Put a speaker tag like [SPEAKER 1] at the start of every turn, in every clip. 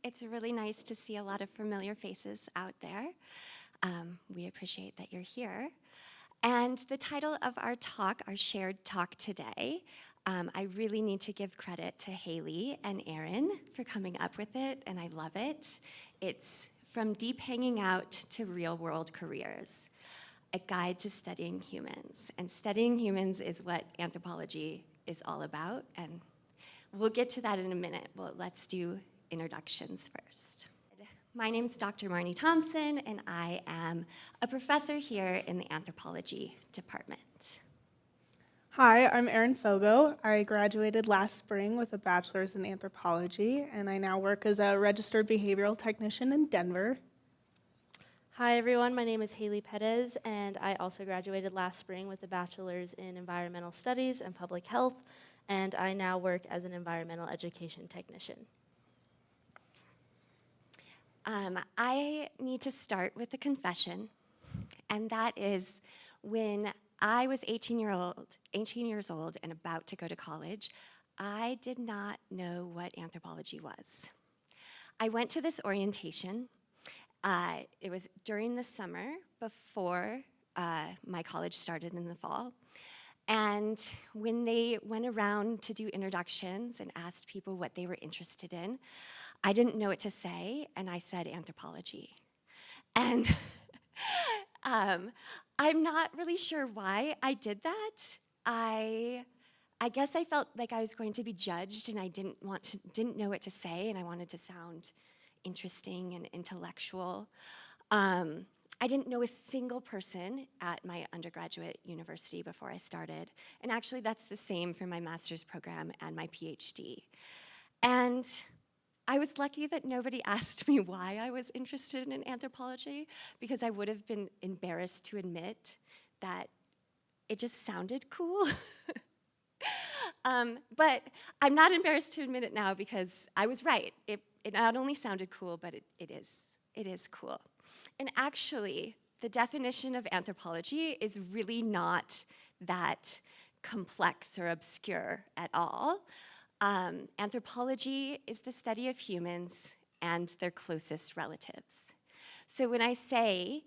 [SPEAKER 1] It's really nice to see a lot of familiar faces out there. We appreciate that you're here. And the title of our talk, our shared talk today, I really need to give credit to Haley and Erin for coming up with it, and I love it. It's From Deep Hanging Out to Real-World Careers, a guide to studying humans. And studying humans is what anthropology is all about, and we'll get to that in a minute. Well, let's do introductions first. My name is Dr. Marnie Thomson, and I am a professor here in the Anthropology department.
[SPEAKER 2] Hi, I'm Erin Fogo. I graduated last spring with a bachelor's in anthropology, and I now work as a registered behavioral technician in Denver.
[SPEAKER 3] Hi everyone, my name is Haley Perez, and I also graduated last spring with a bachelor's in environmental studies and public health, and I now work as an environmental education technician.
[SPEAKER 1] I need to start with a confession, and that is when I was 18 years old and about to go to college, I did not know what anthropology was. I went to this orientation. It was during the summer before my college started in the fall. And when they went around to do introductions and asked people what they were interested in, I didn't know what to say, and I said anthropology. And I'm not really sure why I did that. I guess I felt like I was going to be judged, and I didn't know what to say, and I wanted to sound interesting and intellectual. I didn't know a single person at my undergraduate university before I started, and actually that's the same for my master's program and my PhD. And I was lucky that nobody asked me why I was interested in anthropology, because I would have been embarrassed to admit that it just sounded cool. But I'm not embarrassed to admit it now because I was right. It not only sounded cool, but it is cool. And actually, the definition of anthropology is really not that complex or obscure at all. Anthropology is the study of humans and their closest relatives. So when I say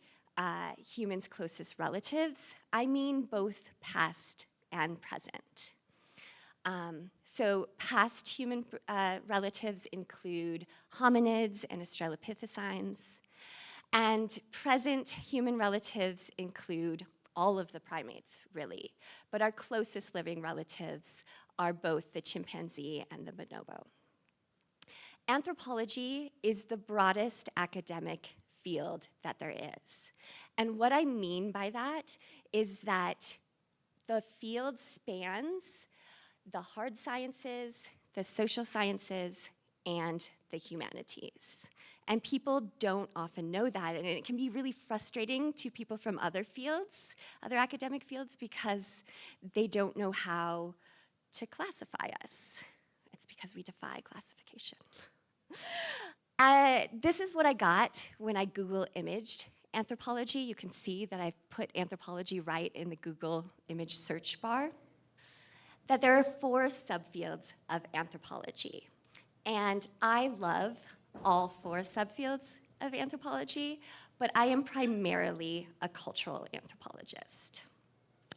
[SPEAKER 1] humans' closest relatives, I mean both past and present. So past human relatives include hominids and australopithecines, and present human relatives include all of the primates, really. But our closest living relatives are both the chimpanzee and the bonobo. Anthropology is the broadest academic field that there is. And what I mean by that is that the field spans the hard sciences, the social sciences, and the humanities. And people don't often know that, and it can be really frustrating to people from other fields, other academic fields, because they don't know how to classify us. It's because we defy classification. This is what I got when I Google imaged anthropology. You can see that I've put anthropology right in the Google image search bar. That there are 4 subfields of anthropology. And I love all 4 subfields of anthropology, but I am primarily a cultural anthropologist.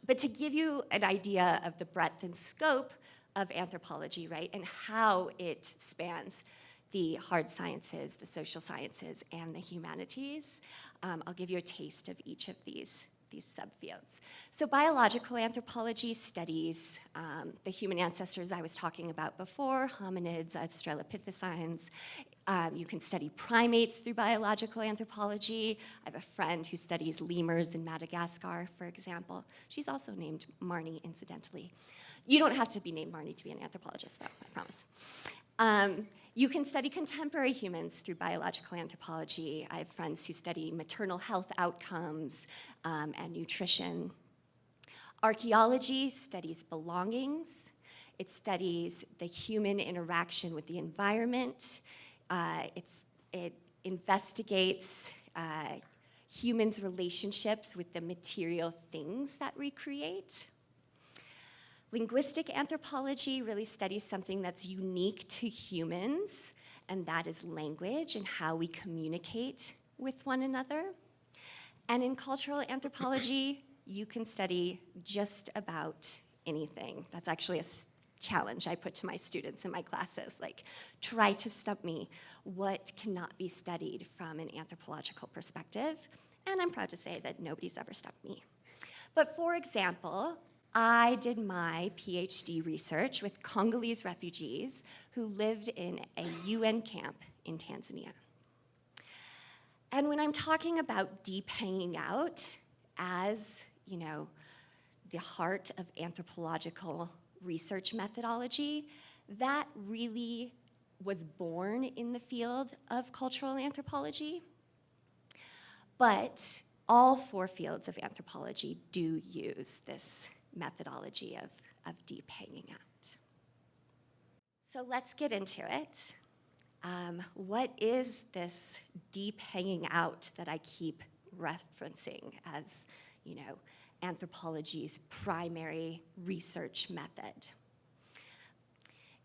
[SPEAKER 1] But to give you an idea of the breadth and scope of anthropology, right, and how it spans the hard sciences, the social sciences, and the humanities, I'll give you a taste of each of these subfields. So biological anthropology studies the human ancestors I was talking about before, hominids, australopithecines. You can study primates through biological anthropology. I have a friend who studies lemurs in Madagascar, for example. She's also named Marnie, incidentally. You don't have to be named Marnie to be an anthropologist, though, I promise. You can study contemporary humans through biological anthropology. I have friends who study maternal health outcomes and nutrition. Archaeology studies belongings. It studies the human interaction with the environment. It investigates humans' relationships with the material things that we create. Linguistic anthropology really studies something that's unique to humans and that is language and how we communicate with one another. And in cultural anthropology, you can study just about anything. That's actually a challenge I put to my students in my classes, like, try to stump me. What cannot be studied from an anthropological perspective? And I'm proud to say that nobody's ever stumped me. But for example, I did my PhD research with Congolese refugees who lived in a UN camp in Tanzania. And when I'm talking about deep hanging out as, the heart of anthropological research methodology, that really was born in the field of cultural anthropology. But all 4 fields of anthropology do use this methodology of deep hanging out. So let's get into it. What is this deep hanging out that I keep referencing as, anthropology's primary research method?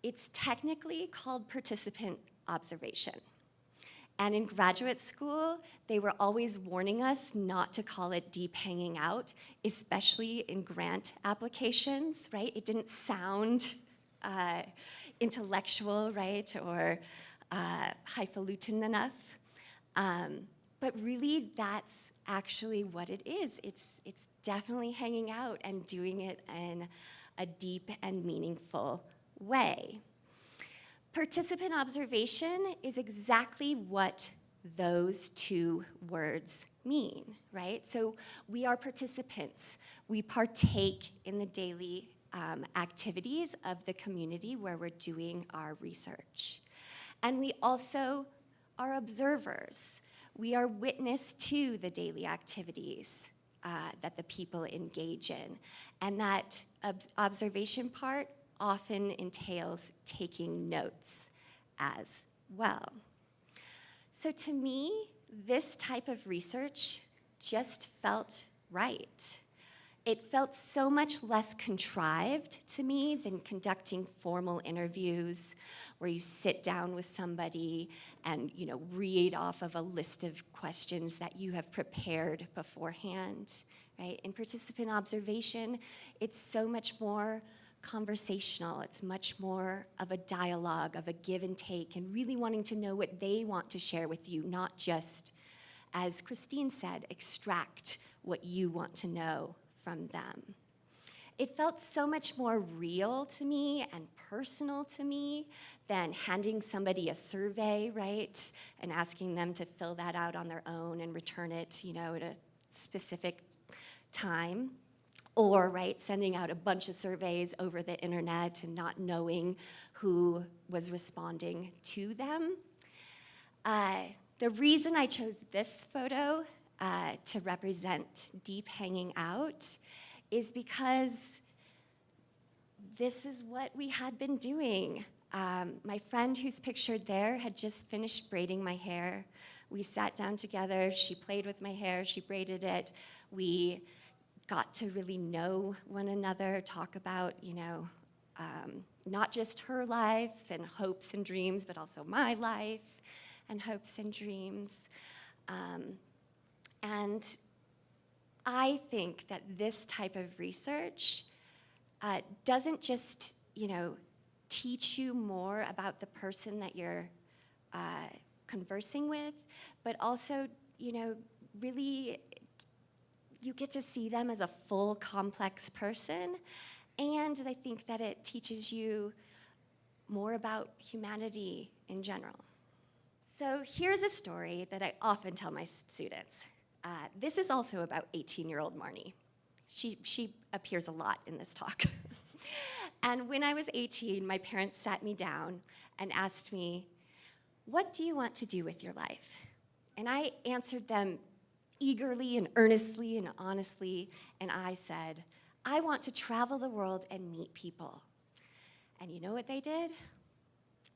[SPEAKER 1] It's technically called participant observation. And in graduate school, they were always warning us not to call it deep hanging out, especially in grant applications, right? It didn't sound intellectual, right, or highfalutin enough. But really, that's actually what it is. It's definitely hanging out and doing it in a deep and meaningful way. Participant observation is exactly what those 2 words mean, right? So we are participants. We partake in the daily activities of the community where we're doing our research. And we also are observers. We are witness to the daily activities that the people engage in. And that observation part often entails taking notes as well. So to me, this type of research just felt right. It felt so much less contrived to me than conducting formal interviews where you sit down with somebody and read off of a list of questions that you have prepared beforehand, right? In participant observation, it's so much more conversational. It's much more of a dialogue, of a give and take, and really wanting to know what they want to share with you, not just, as Christine said, extract what you want to know from them. It felt so much more real to me and personal to me than handing somebody a survey, right, and asking them to fill that out on their own and return it, at a specific time. Or, right, sending out a bunch of surveys over the internet and not knowing who was responding to them. The reason I chose this photo to represent deep hanging out is because this is what we had been doing. My friend who's pictured there had just finished braiding my hair. We sat down together, she played with my hair, she braided it. We got to really know one another, talk about, not just her life and hopes and dreams, but also my life and hopes and dreams. And I think that this type of research doesn't just, teach you more about the person that you're conversing with, but also, really you get to see them as a full, complex person. And I think that it teaches you more about humanity in general. So here's a story that I often tell my students. This is also about 18-year-old Marnie. She appears a lot in this talk. And when I was 18, my parents sat me down and asked me, "What do you want to do with your life?" And I answered them eagerly and earnestly and honestly, and I said, "I want to travel the world and meet people." And you know what they did?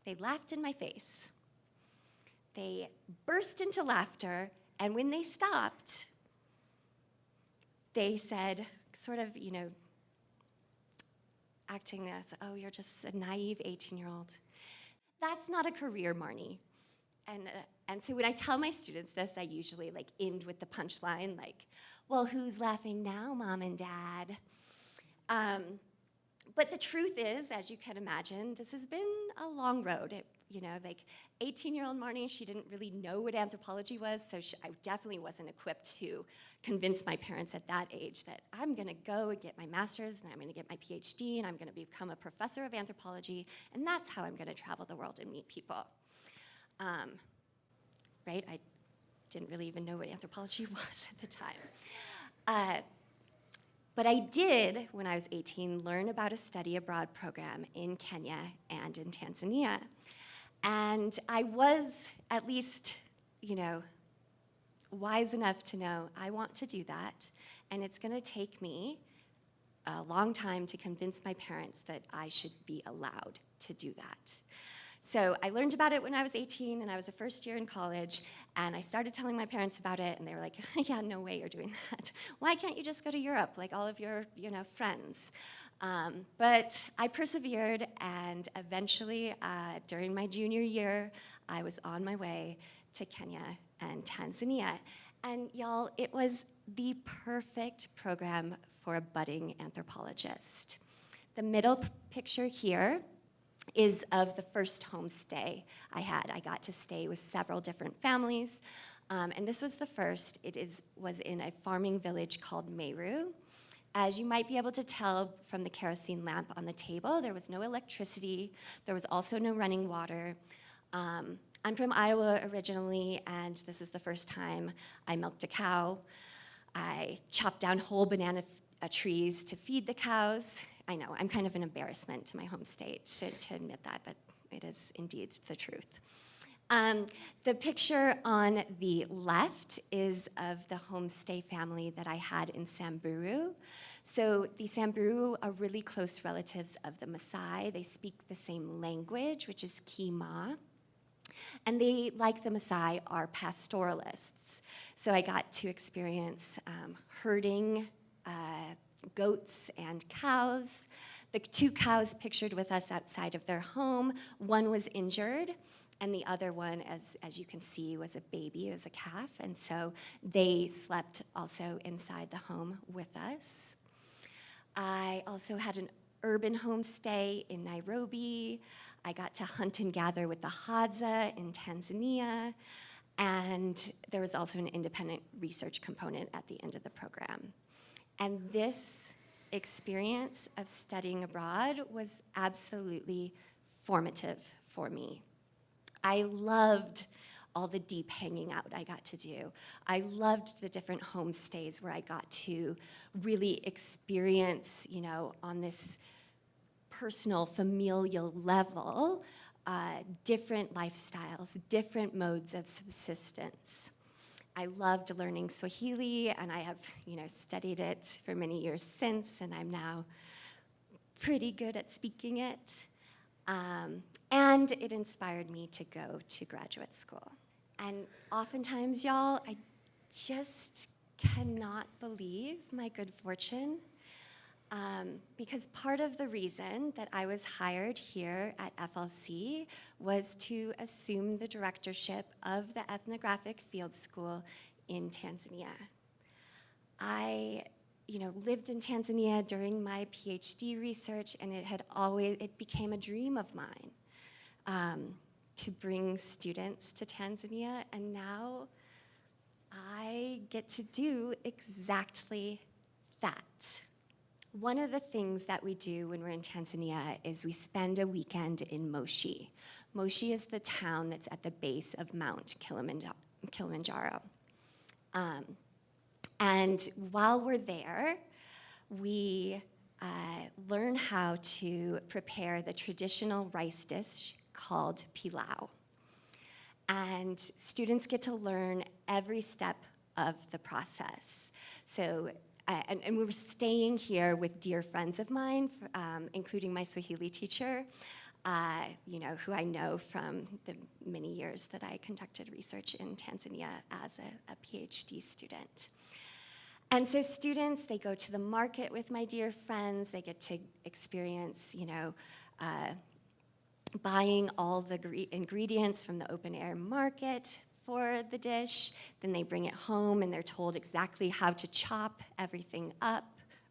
[SPEAKER 1] They laughed in my face. They burst into laughter, and when they stopped, they said, sort of, acting as, "Oh, you're just a naive 18-year-old. that's not a career, Marnie. And so when I tell my students this, I usually like end with the punchline, like, well, who's laughing now, Mom and Dad? But the truth is, as you can imagine, this has been a long road. Like 18-year-old Marnie, she didn't really know what anthropology was, so I definitely wasn't equipped to convince my parents at that age that I'm gonna go and get my master's, and I'm gonna get my PhD, and I'm gonna become a professor of anthropology, and that's how I'm gonna travel the world and meet people. Right? I didn't really even know what anthropology was at the time. But I did, when I was 18, learn about a study abroad program in Kenya and in Tanzania. And I was at least, wise enough to know I want to do that, and it's gonna take me a long time to convince my parents that I should be allowed to do that. So I learned about it when I was 18, and I was a first year in college, and I started telling my parents about it, and they were like, yeah, no way you're doing that. Why can't you just go to Europe like all of your friends? But I persevered, and eventually, during my junior year, I was on my way to Kenya and Tanzania. And y'all, it was the perfect program for a budding anthropologist. The middle picture here is of the first homestay I had. I got to stay with several different families, and this was the first. Was in a farming village called Meru. As you might be able to tell from the kerosene lamp on the table, there was no electricity. There was also no running water. I'm from Iowa originally, and this is the first time I milked a cow. I chopped down whole banana trees to feed the cows. I know, I'm kind of an embarrassment to my home state to admit that, but it is indeed the truth. The picture on the left is of the homestay family that I had in Samburu. So the Samburu are really close relatives of the Maasai. They speak the same language, which is Kima. And they, like the Maasai, are pastoralists. So I got to experience herding goats and cows. The two cows pictured with us outside of their home, one was injured, and the other one, as you can see, was a baby, it was a calf, and so they slept also inside the home with us. I also had an urban homestay in Nairobi. I got to hunt and gather with the Hadza in Tanzania, and there was also an independent research component at the end of the program. And this experience of studying abroad was absolutely formative for me. I loved all the deep hanging out I got to do. I loved the different homestays where I got to really experience, on this personal, familial level, different lifestyles, different modes of subsistence. I loved learning Swahili, and I have, studied it for many years since, and I'm now pretty good at speaking it. And it inspired me to go to graduate school. And oftentimes, y'all, I just cannot believe my good fortune, because part of the reason that I was hired here at FLC was to assume the directorship of the ethnographic field school in Tanzania. I lived in Tanzania during my PhD research, and it became a dream of mine to bring students to Tanzania, and now I get to do exactly that. One of the things that we do when we're in Tanzania is we spend a weekend in Moshi. Moshi is the town that's at the base of Mount Kilimanjaro. And while we're there, we learn how to prepare the traditional rice dish called pilau. And students get to learn every step of the process. So, and we were staying here with dear friends of mine, including my Swahili teacher, who I know from the many years that I conducted research in Tanzania as a PhD student. And so students, they go to the market with my dear friends, they get to experience, buying all the ingredients from the open air market for the dish. Then they bring it home and they're told exactly how to chop everything up,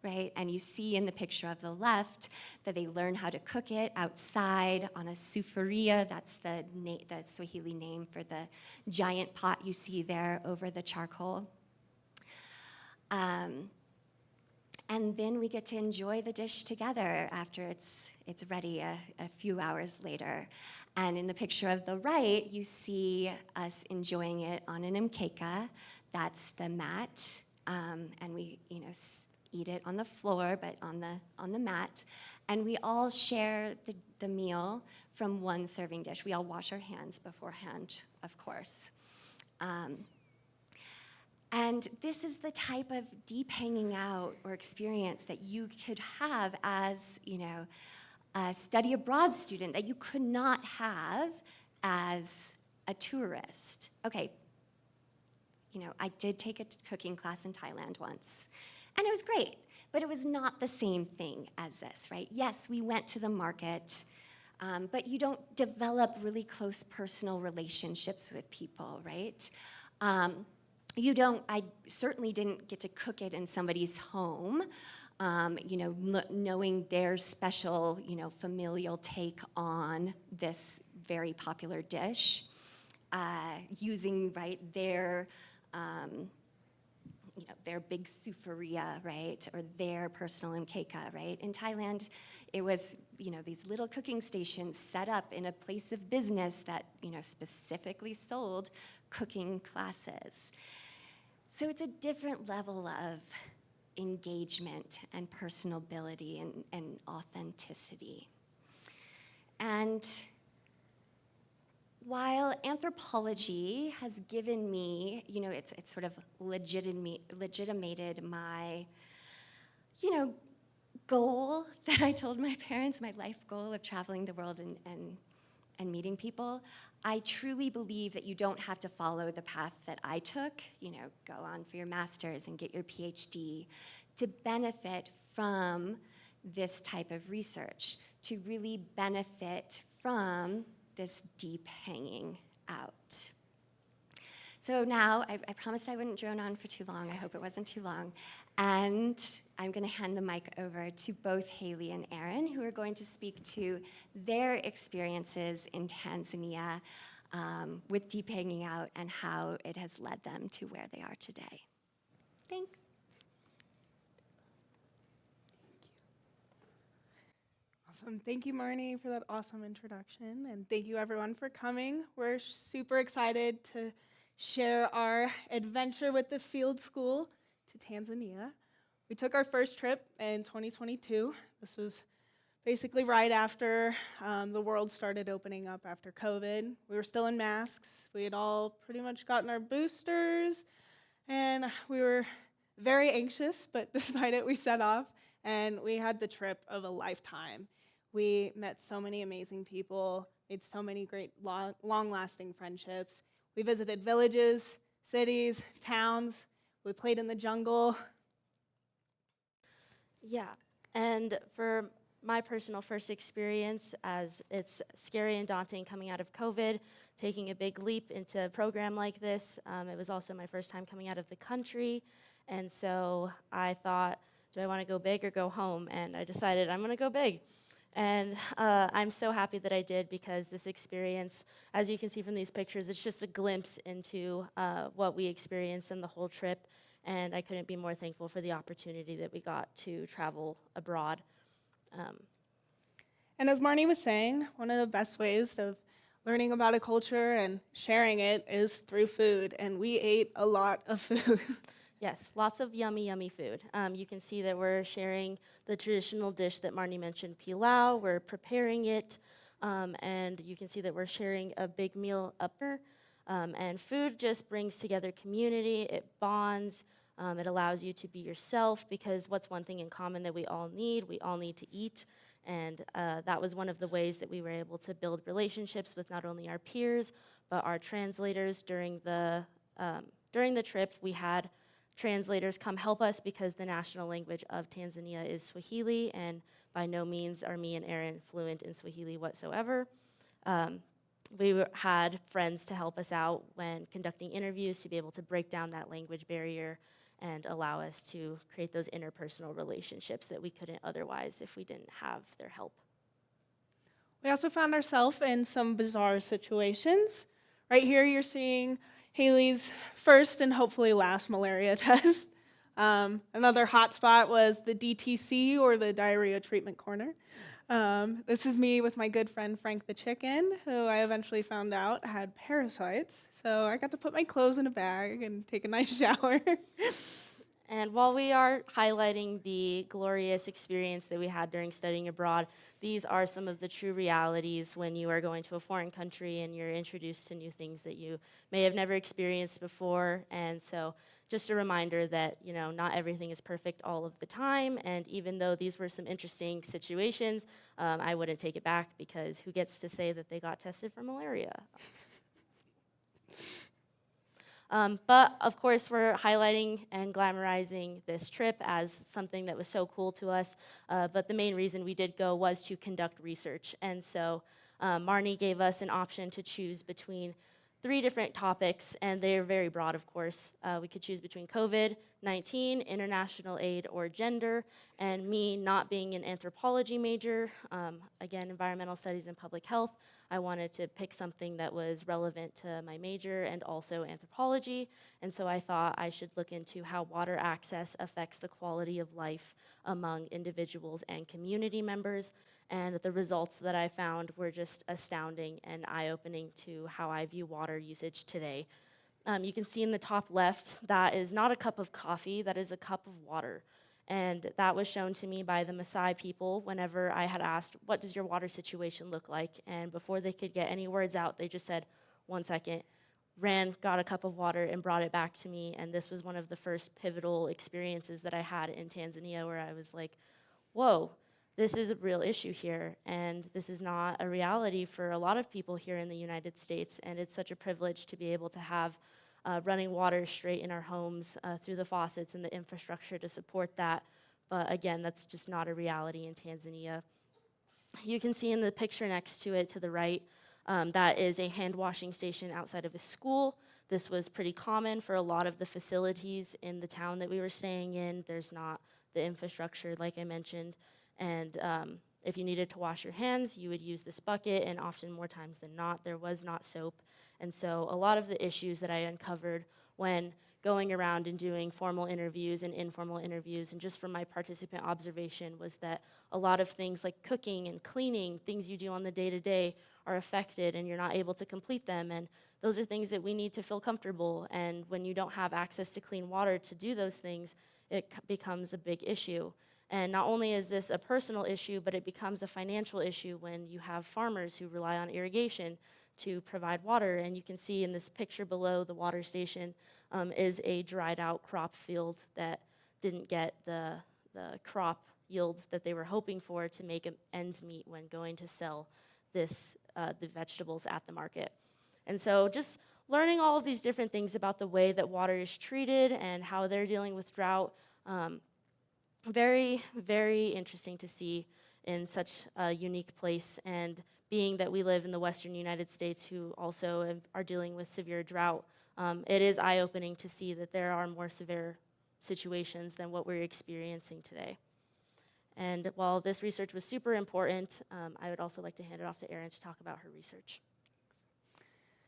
[SPEAKER 1] right? And you see in the picture of the left that they learn how to cook it outside on a sufuria. That's the Swahili name for the giant pot you see there over the charcoal. And then we get to enjoy the dish together after it's ready a few hours later. And in the picture of the right, you see us enjoying it on an mkeka. That's the mat, and we eat it on the floor, but on the mat. And we all share the meal from one serving dish. We all wash our hands beforehand, of course. And this is the type of deep hanging out or experience that you could have as, a study abroad student that you could not have as a tourist. Okay, I did take a cooking class in Thailand once, and it was great, but it was not the same thing as this, right? Yes, we went to the market, but you don't develop really close personal relationships with people, right? I certainly didn't get to cook it in somebody's home, knowing their special, familial take on this very popular dish, using, right, their big sufuria, right, or their personal mkeka, right? In Thailand, it was, these little cooking stations set up in a place of business that, specifically sold cooking classes. So it's a different level of engagement and personability and authenticity. And while anthropology has given me, it's sort of legitimated my, goal that I told my parents, my life goal of traveling the world and meeting people, I truly believe that you don't have to follow the path that I took, go on for your master's and get your PhD, to benefit from this type of research, to really benefit from this deep hanging out. So now, I promised I wouldn't drone on for too long. I hope it wasn't too long. And I'm going to hand the mic over to both Haley and Erin, who are going to speak to their experiences in Tanzania with deep hanging out and how it has led them to where they are today. Thanks.
[SPEAKER 2] Awesome. Thank you, Marnie, for that awesome introduction. And thank you, everyone, for coming. We're super excited to share our adventure with the field school to Tanzania. We took our first trip in 2022. This was basically right after the world started opening up after COVID. We were still in masks. We had all pretty much gotten our boosters, and we were very anxious, but despite it, we set off, and we had the trip of a lifetime. We met so many amazing people, made so many great long-lasting friendships. We visited villages, cities, towns. We played in the jungle.
[SPEAKER 3] Yeah, and for my personal first experience, as it's scary and daunting coming out of COVID, taking a big leap into a program like this, it was also my first time coming out of the country, and so I thought, do I want to go big or go home? And I decided I'm going to go big. And I'm so happy that I did, because this experience, as you can see from these pictures, it's just a glimpse into what we experienced in the whole trip, and I couldn't be more thankful for the opportunity that we got to travel abroad.
[SPEAKER 2] And as Marnie was saying, one of the best ways of learning about a culture and sharing it is through food, and we ate a lot of food.
[SPEAKER 3] Yes, lots of yummy, yummy food. You can see that we're sharing the traditional dish that Marnie mentioned, pilau. We're preparing it, and you can see that we're sharing a big meal upper. And food just brings together community. It bonds. It allows you to be yourself, because what's one thing in common that we all need? We all need to eat. And that was one of the ways that we were able to build relationships with not only our peers, but our translators. During the trip, we had translators come help us, because the national language of Tanzania is Swahili, and by no means are me and Erin fluent in Swahili whatsoever. had friends to help us out when conducting interviews to be able to break down that language barrier and allow us to create those interpersonal relationships that we couldn't otherwise if we didn't have their help.
[SPEAKER 2] We also found ourselves in some bizarre situations. Right here, you're seeing Haley's first and hopefully last malaria test. Another hotspot was the DTC, or the Diarrhea Treatment Corner. This is me with my good friend Frank the chicken, who I eventually found out had parasites. So I got to put my clothes in a bag and take a nice shower.
[SPEAKER 3] And while we are highlighting the glorious experience that we had during studying abroad, these are some of the true realities when you are going to a foreign country and you're introduced to new things that you may have never experienced before. And so just a reminder that, not everything is perfect all of the time. And even though these were some interesting situations, I wouldn't take it back, because who gets to say that they got tested for malaria? But of course, we're highlighting and glamorizing this trip as something that was so cool to us. But the main reason we did go was to conduct research. And so Marnie gave us an option to choose between 3 different topics, and they're very broad, of course. We could choose between COVID-19, international aid, or gender. And me not being an anthropology major, again, environmental studies and public health, I wanted to pick something that was relevant to my major and also anthropology. And so I thought I should look into how water access affects the quality of life among individuals and community members. And the results that I found were just astounding and eye-opening to how I view water usage today. You can see in the top left, that is not a cup of coffee, that is a cup of water. And that was shown to me by the Maasai people whenever I had asked, what does your water situation look like? And before they could get any words out, they just said, 1 second, ran, got a cup of water, and brought it back to me. And this was one of the first pivotal experiences that I had in Tanzania, where I was like, whoa, this is a real issue here. And this is not a reality for a lot of people here in the United States. And it's such a privilege to be able to have running water straight in our homes through the faucets and the infrastructure to support that. But again, that's just not a reality in Tanzania. You can see in the picture next to it to the right, that is a hand washing station outside of a school. This was pretty common for a lot of the facilities in the town that we were staying in. There's not the infrastructure, like I mentioned. And if you needed to wash your hands, you would use this bucket, and often more times than not, there was not soap. And so a lot of the issues that I uncovered when going around and doing formal interviews and informal interviews, and just from my participant observation, was that a lot of things like cooking and cleaning, things you do on the day-to-day, are affected and you're not able to complete them. And those are things that we need to feel comfortable. And when you don't have access to clean water to do those things, it becomes a big issue. And not only is this a personal issue, but it becomes a financial issue when you have farmers who rely on irrigation to provide water. And you can see in this picture below, the water station is a dried out crop field that didn't get the crop yield that they were hoping for to make ends meet when going to sell the vegetables at the market. And so just learning all of these different things about the way that water is treated and how they're dealing with drought, very, very interesting to see in such a unique place. And being that we live in the Western United States, who also are dealing with severe drought, it is eye-opening to see that there are more severe situations than what we're experiencing today. And while this research was super important, I would also like to hand it off to Erin to talk about her research.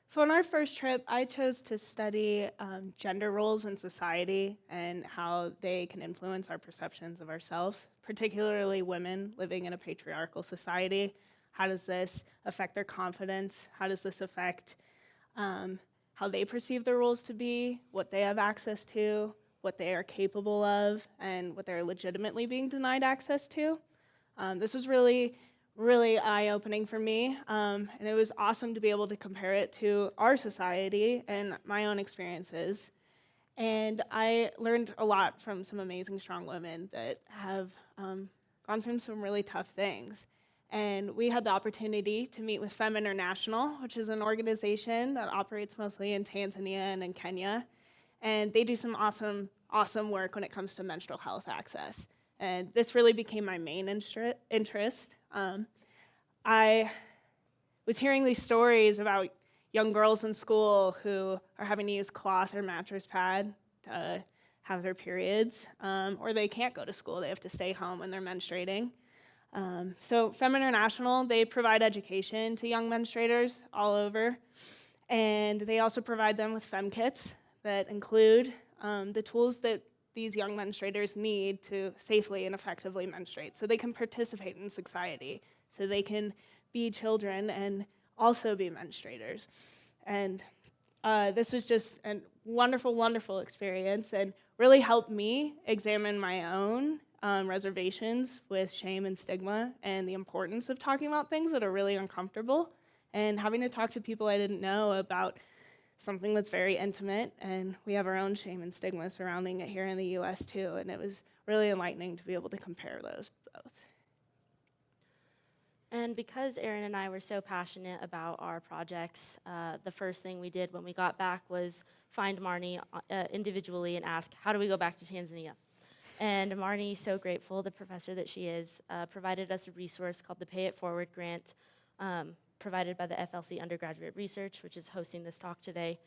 [SPEAKER 2] So on our first trip, I chose to study gender roles in society and how they can influence our perceptions of ourselves, particularly women living in a patriarchal society. How does this affect their confidence? How does this affect how they perceive their roles to be, what they have access to, what they are capable of, and what they're legitimately being denied access to? This was really eye-opening for me, and it was awesome to be able to compare it to our society and my own experiences. And I learned a lot from some amazing, strong women that have gone through some really tough things. And we had the opportunity to meet with Femme International, which is an organization that operates mostly in Tanzania and in Kenya. And they do some awesome work when it comes to menstrual health access. And this really became my main interest. I was hearing these stories about young girls in school who are having to use cloth or mattress pad to have their periods, or they can't go to school. They have to stay home when they're menstruating. So Femme International, they provide education to young menstruators all over, and they also provide them with fem kits that include the tools that these young menstruators need to safely and effectively menstruate so they can participate in society, so they can be children and also be menstruators. And this was just a wonderful, wonderful experience and really helped me examine my own reservations with shame and stigma and the importance of talking about things that are really uncomfortable and having to talk to people I didn't know about something that's very intimate, and we have our own shame and stigma surrounding it here in the US too, and it was really enlightening to be able to compare those both.
[SPEAKER 3] And because Erin and I were so passionate about our projects, the first thing we did when we got back was find Marnie individually and ask, how do we go back to Tanzania? And Marnie, so grateful, the professor that she is, provided us a resource called the Pay It Forward grant, provided by the FLC Undergraduate Research, which is hosting this talk today.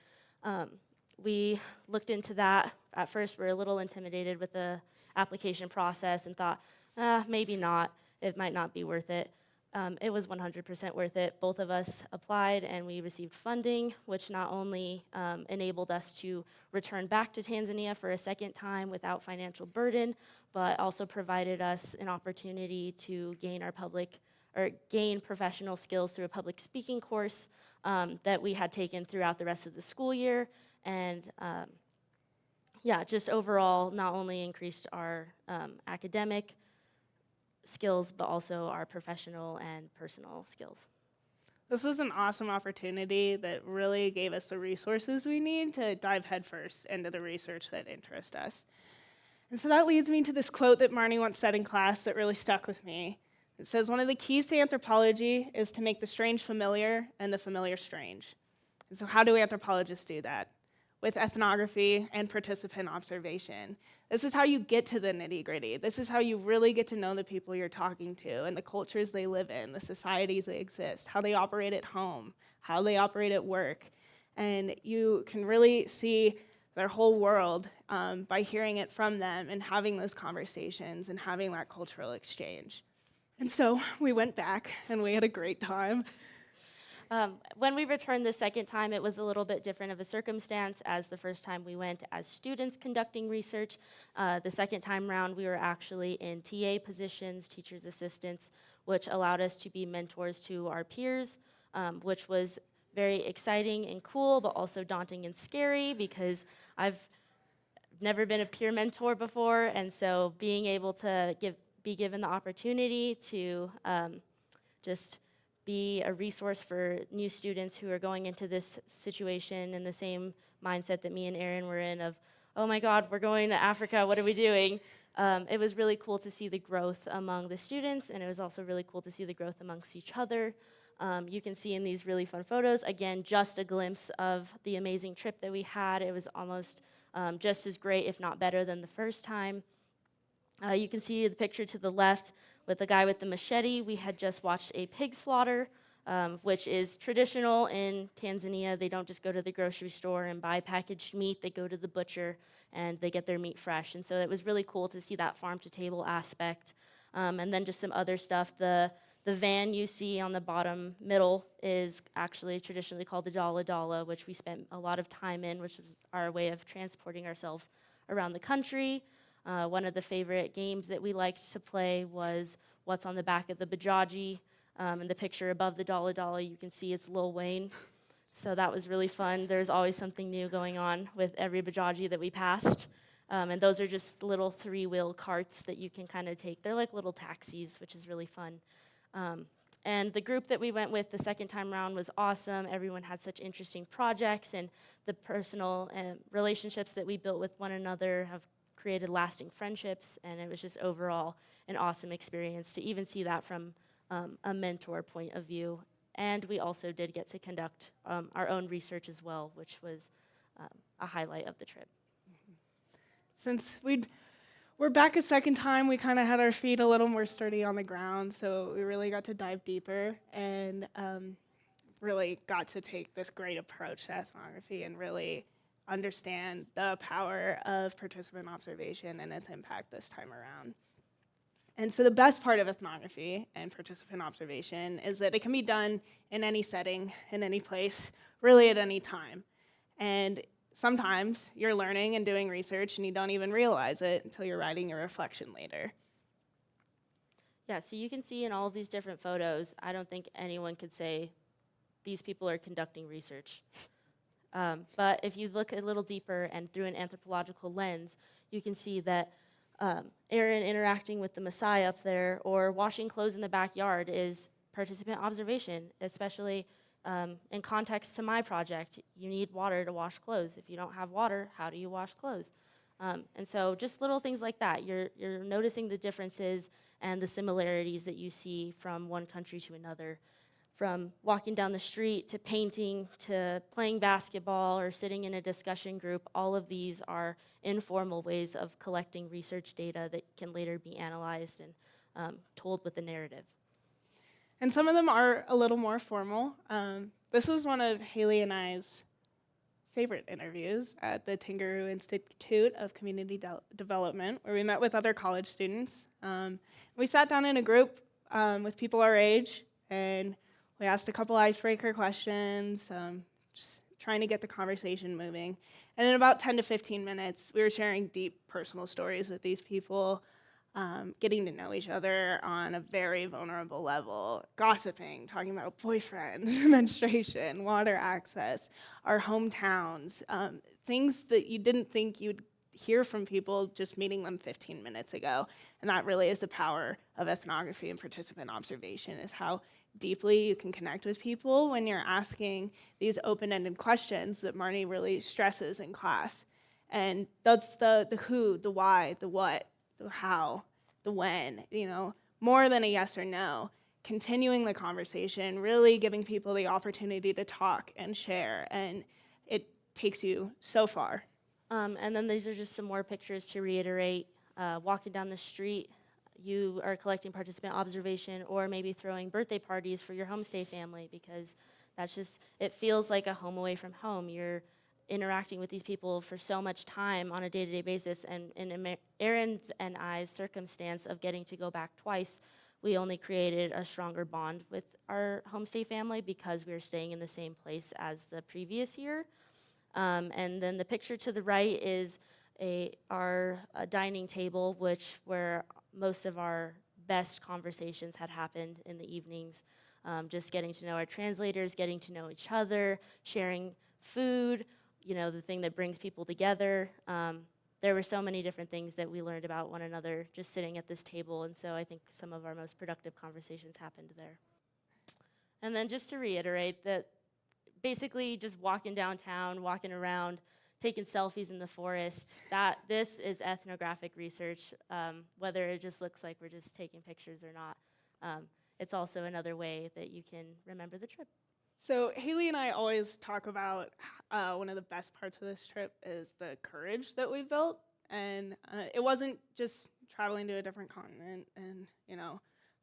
[SPEAKER 3] We looked into that. At first, we were a little intimidated with the application process and thought, maybe not. It might not be worth it. It was 100% worth it. Both of us applied and we received funding, which not only enabled us to return back to Tanzania for a second time without financial burden, but also provided us an opportunity to gain professional skills through a public speaking course that we had taken throughout the rest of the school year. And just overall, not only increased our academic skills, but also our professional and personal skills.
[SPEAKER 2] This was an awesome opportunity that really gave us the resources we need to dive headfirst into the research that interests us. And so that leads me to this quote that Marnie once said in class that really stuck with me. It says, one of the keys to anthropology is to make the strange familiar and the familiar strange. And so how do anthropologists do that? With ethnography and participant observation. This is how you get to the nitty-gritty. This is how you really get to know the people you're talking to and the cultures they live in, the societies they exist, how they operate at home, how they operate at work. And you can really see their whole world by hearing it from them and having those conversations and having that cultural exchange. And so we went back and we had a great time.
[SPEAKER 3] When we returned the second time, it was a little bit different of a circumstance. As the first time we went as students conducting research, the second time round we were actually in TA positions, teachers' assistants, which allowed us to be mentors to our peers, which was very exciting and cool, but also daunting and scary because I've never been a peer mentor before, and so being able to be given the opportunity to just be a resource for new students who are going into this situation in the same mindset that me and Erin were in of, oh my God, we're going to Africa, what are we doing? It was really cool to see the growth among the students, and it was also really cool to see the growth amongst each other. You can see in these really fun photos, again, just a glimpse of the amazing trip that we had. It was almost just as great, if not better, than the first time. You can see the picture to the left with the guy with the machete. We had just watched a pig slaughter, which is traditional in Tanzania. They don't just go to the grocery store and buy packaged meat. They go to the butcher and they get their meat fresh. And so it was really cool to see that farm-to-table aspect. And then just some other stuff. The van you see on the bottom middle is actually traditionally called the Dala Dala, which we spent a lot of time in, which was our way of transporting ourselves around the country. One of the favorite games that we liked to play was what's on the back of the Bajaji. In the picture above the Dala Dala, you can see it's Lil Wayne. So that was really fun. There's always something new going on with every Bajaji that we passed. And those are just little three-wheel carts that you can kind of take. They're like little taxis, which is really fun. And the group that we went with the second time around was awesome. Everyone had such interesting projects, and the personal relationships that we built with one another have created lasting friendships, and it was just overall an awesome experience to even see that from a mentor point of view. And we also did get to conduct our own research as well, which was a highlight of the trip.
[SPEAKER 2] Since we're back a second time, we kind of had our feet a little more sturdy on the ground, so we really got to dive deeper. And really got to take this great approach to ethnography and really understand the power of participant observation and its impact this time around. And so the best part of ethnography and participant observation is that it can be done in any setting, in any place, really at any time. And sometimes you're learning and doing research and you don't even realize it until you're writing your reflection later.
[SPEAKER 3] Yeah, so you can see in all of these different photos, I don't think anyone could say these people are conducting research. But if you look a little deeper and through an anthropological lens, you can see that Erin interacting with the Maasai up there or washing clothes in the backyard is participant observation, especially in context to my project. You need water to wash clothes. If you don't have water, how do you wash clothes? And so just little things like that. You're noticing the differences and the similarities that you see from one country to another. From walking down the street to painting to playing basketball or sitting in a discussion group, all of these are informal ways of collecting research data that can later be analyzed and told with a narrative.
[SPEAKER 2] And some of them are a little more formal. This was one of Haley and I's favorite interviews at the Tingaroo Institute of Community Development, where we met with other college students. We sat down in a group with people our age, and we asked a couple icebreaker questions, just trying to get the conversation moving. And in about 10 to 15 minutes, we were sharing deep personal stories with these people, getting to know each other on a very vulnerable level, gossiping, talking about boyfriends, menstruation, water access, our hometowns, things that you didn't think you'd hear from people just meeting them 15 minutes ago. And that really is the power of ethnography and participant observation, is how deeply you can connect with people when you're asking these open-ended questions that Marnie really stresses in class. And that's the who, the why, the what, the how, the when, more than a yes or no. Continuing the conversation, really giving people the opportunity to talk and share, and it takes you so far.
[SPEAKER 3] And then these are just some more pictures to reiterate. Walking down the street, you are collecting participant observation, or maybe throwing birthday parties for your homestay family, because it feels like a home away from home. You're interacting with these people for so much time on a day-to-day basis, and in Erin's and I's circumstance of getting to go back twice, we only created a stronger bond with our homestay family because we were staying in the same place as the previous year. And then the picture to the right is our dining table, where most of our best conversations had happened in the evenings. Just getting to know our translators, getting to know each other, sharing food, the thing that brings people together. There were so many different things that we learned about one another just sitting at this table, and so I think some of our most productive conversations happened there. And then just to reiterate that basically just walking downtown, walking around, taking selfies in the forest, this is ethnographic research, whether it just looks like we're just taking pictures or not. It's also another way that you can remember the trip.
[SPEAKER 2] So Haley and I always talk about one of the best parts of this trip is the courage that we built. And it wasn't just traveling to a different continent and,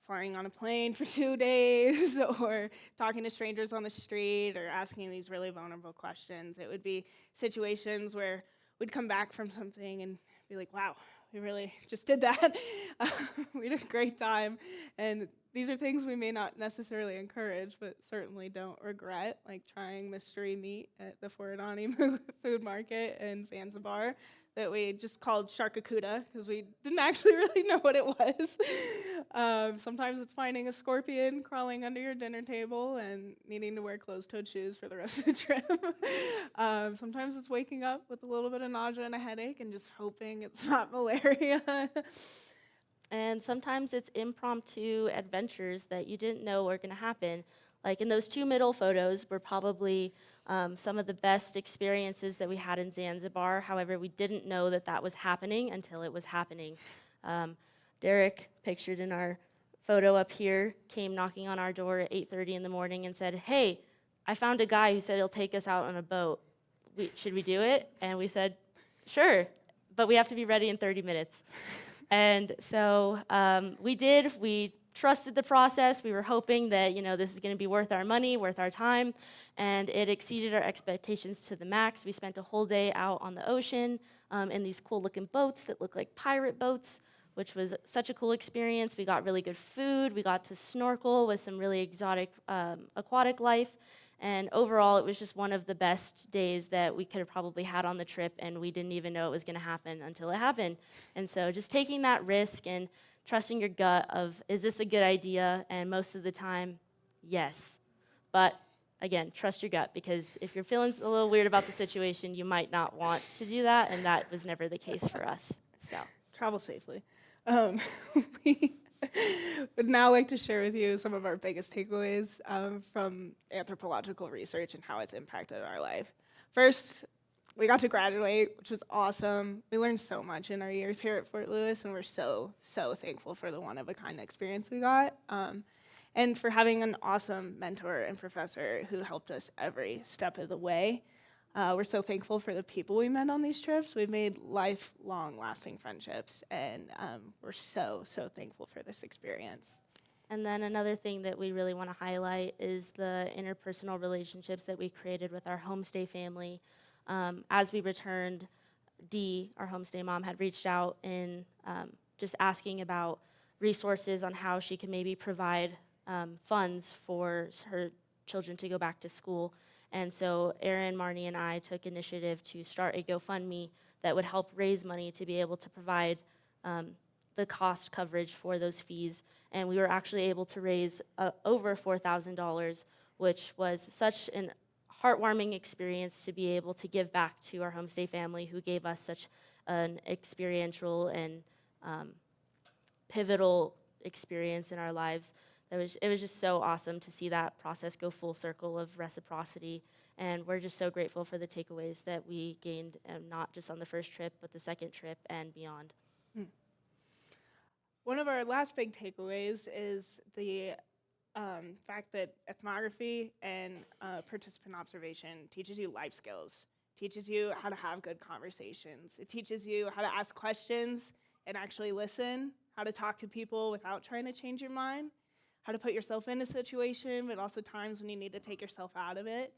[SPEAKER 2] flying on a plane for 2 days or talking to strangers on the street or asking these really vulnerable questions. It would be situations where we'd come back from something and be like, wow, we really just did that. We had a great time. And these are things we may not necessarily encourage, but certainly don't regret, like trying mystery meat at the Forodani food market in Zanzibar that we just called sharkakuda because we didn't actually really know what it was. Sometimes it's finding a scorpion crawling under your dinner table and needing to wear closed-toed shoes for the rest of the trip. Sometimes it's waking up with a little bit of nausea and a headache and just hoping it's not malaria.
[SPEAKER 3] And sometimes it's impromptu adventures that you didn't know were going to happen. Like in those two middle photos were probably some of the best experiences that we had in Zanzibar. However, we didn't know that was happening until it was happening. Derek, pictured in our photo up here, came knocking on our door at 8:30 in the morning and said, "Hey, I found a guy who said he'll take us out on a boat. Should we do it?" And we said, "Sure, but we have to be ready in 30 minutes." And so we did. We trusted the process. We were hoping that, this is going to be worth our money, worth our time, and it exceeded our expectations to the max. We spent a whole day out on the ocean in these cool-looking boats that look like pirate boats, which was such a cool experience. We got really good food. We got to snorkel with some really exotic aquatic life. And overall, it was just one of the best days that we could have probably had on the trip, and we didn't even know it was going to happen until it happened. And so just taking that risk and trusting your gut of, is this a good idea? And most of the time, yes. But again, trust your gut, because if you're feeling a little weird about the situation, you might not want to do that, and that was never the case for us. So
[SPEAKER 2] Travel safely. We would now like to share with you some of our biggest takeaways from anthropological research and how it's impacted our life. First, we got to graduate, which was awesome. We learned so much in our years here at Fort Lewis, and we're so thankful for the one-of-a-kind experience we got, and for having an awesome mentor and professor who helped us every step of the way. We're so thankful for the people we met on these trips. We've made lifelong lasting friendships, and we're so thankful for this experience.
[SPEAKER 3] And then another thing that we really want to highlight is the interpersonal relationships that we created with our homestay family. As we returned, Dee, our homestay mom, had reached out and just asking about resources on how she could maybe provide funds for her children to go back to school. And so Erin, Marnie, and I took initiative to start a GoFundMe that would help raise money to be able to provide the cost coverage for those fees. And we were actually able to raise over $4,000, which was such an heartwarming experience to be able to give back to our homestay family who gave us such an experiential and pivotal experience in our lives. It was just so awesome to see that process go full circle of reciprocity, and we're just so grateful for the takeaways that we gained, not just on the first trip, but the second trip and beyond.
[SPEAKER 2] One of our last big takeaways is the fact that ethnography and participant observation teaches you life skills, teaches you how to have good conversations. It teaches you how to ask questions and actually listen, how to talk to people without trying to change your mind, how to put yourself in a situation, but also times when you need to take yourself out of it.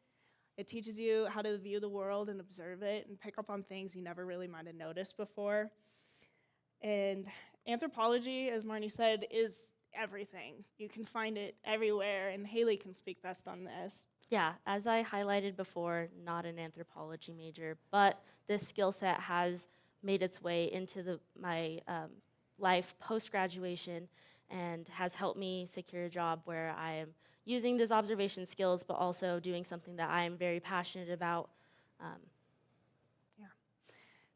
[SPEAKER 2] It teaches you how to view the world and observe it and pick up on things you never really might have noticed before. And anthropology, as Marnie said, is everything. You can find it everywhere, and Haley can speak best on this.
[SPEAKER 3] Yeah, as I highlighted before, not an anthropology major, but this skill set has made its way into my life post-graduation and has helped me secure a job where I am using these observation skills, but also doing something that I am very passionate about.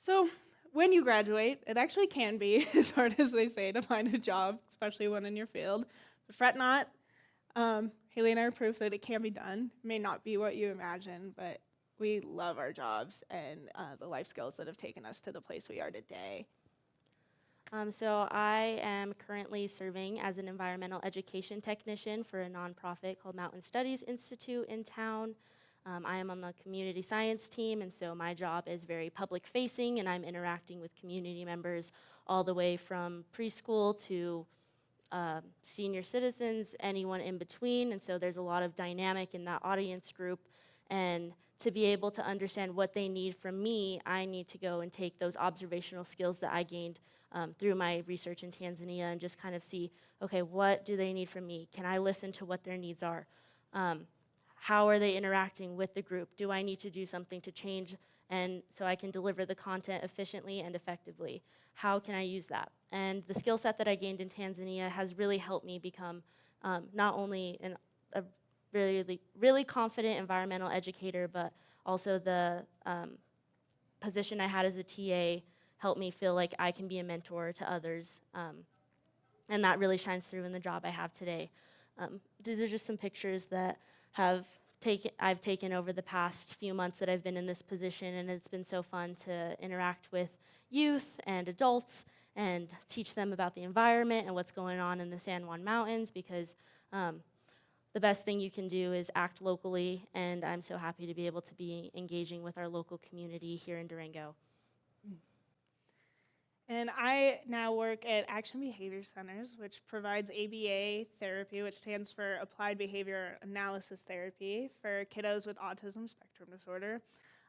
[SPEAKER 2] So when you graduate, it actually can be as hard as they say to find a job, especially one in your field. But fret not. Haley and I are proof that it can be done. It may not be what you imagine, but we love our jobs and the life skills that have taken us to the place we are today.
[SPEAKER 3] So I am currently serving as an environmental education technician for a nonprofit called Mountain Studies Institute in town. I am on the community science team, and so my job is very public-facing, and I'm interacting with community members all the way from preschool to senior citizens, anyone in between, and so there's a lot of dynamic in that audience group, and to be able to understand what they need from me, I need to go and take those observational skills that I gained through my research in Tanzania and just kind of see, okay, what do they need from me? Can I listen to what their needs are? How are they interacting with the group? Do I need to do something to change and so I can deliver the content efficiently and effectively? How can I use that? And the skill set that I gained in Tanzania has really helped me become not only a really confident environmental educator, but also the position I had as a TA helped me feel like I can be a mentor to others. And that really shines through in the job I have today. These are just some pictures that I've taken over the past few months that I've been in this position, and it's been so fun to interact with youth and adults and teach them about the environment and what's going on in the San Juan Mountains, because the best thing you can do is act locally, and I'm so happy to be able to be engaging with our local community here in Durango.
[SPEAKER 2] And I now work at Action Behavior Centers, which provides ABA therapy, which stands for Applied Behavior Analysis Therapy, for kiddos with autism spectrum disorder.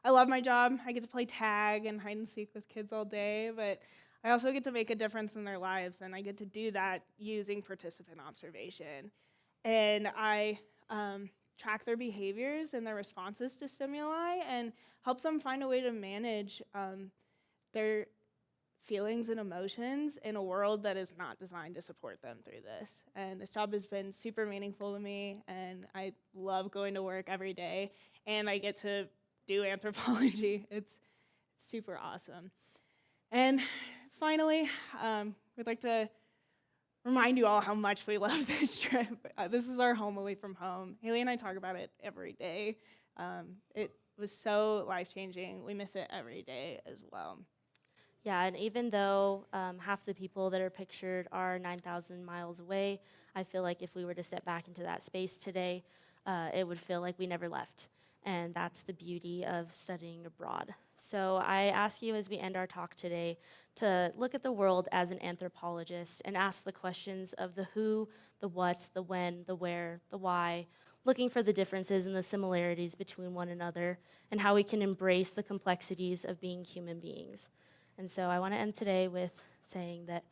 [SPEAKER 2] I love my job. I get to play tag and hide and seek with kids all day, but I also get to make a difference in their lives, and I get to do that using participant observation. And I track their behaviors and their responses to stimuli and help them find a way to manage their feelings and emotions in a world that is not designed to support them through this. And this job has been super meaningful to me, and I love going to work every day, and I get to do anthropology. It's super awesome. And finally, we'd like to remind you all how much we love this trip. This is our home away from home. Haley and I talk about it every day. It was so life-changing. We miss it every day as well.
[SPEAKER 3] Yeah, and even though half the people that are pictured are 9,000 miles away, I feel like if we were to step back into that space today, it would feel like we never left. And that's the beauty of studying abroad. So I ask you as we end our talk today to look at the world as an anthropologist and ask the questions of the who, the what, the when, the where, the why, looking for the differences and the similarities between one another and how we can embrace the complexities of being human beings. And so I want to end today with saying that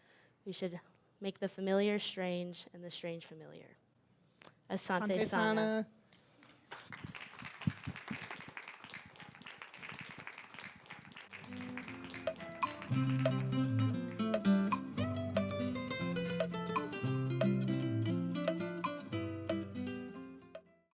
[SPEAKER 3] we should make the familiar strange and the strange familiar. Asante sana.
[SPEAKER 2] Sana.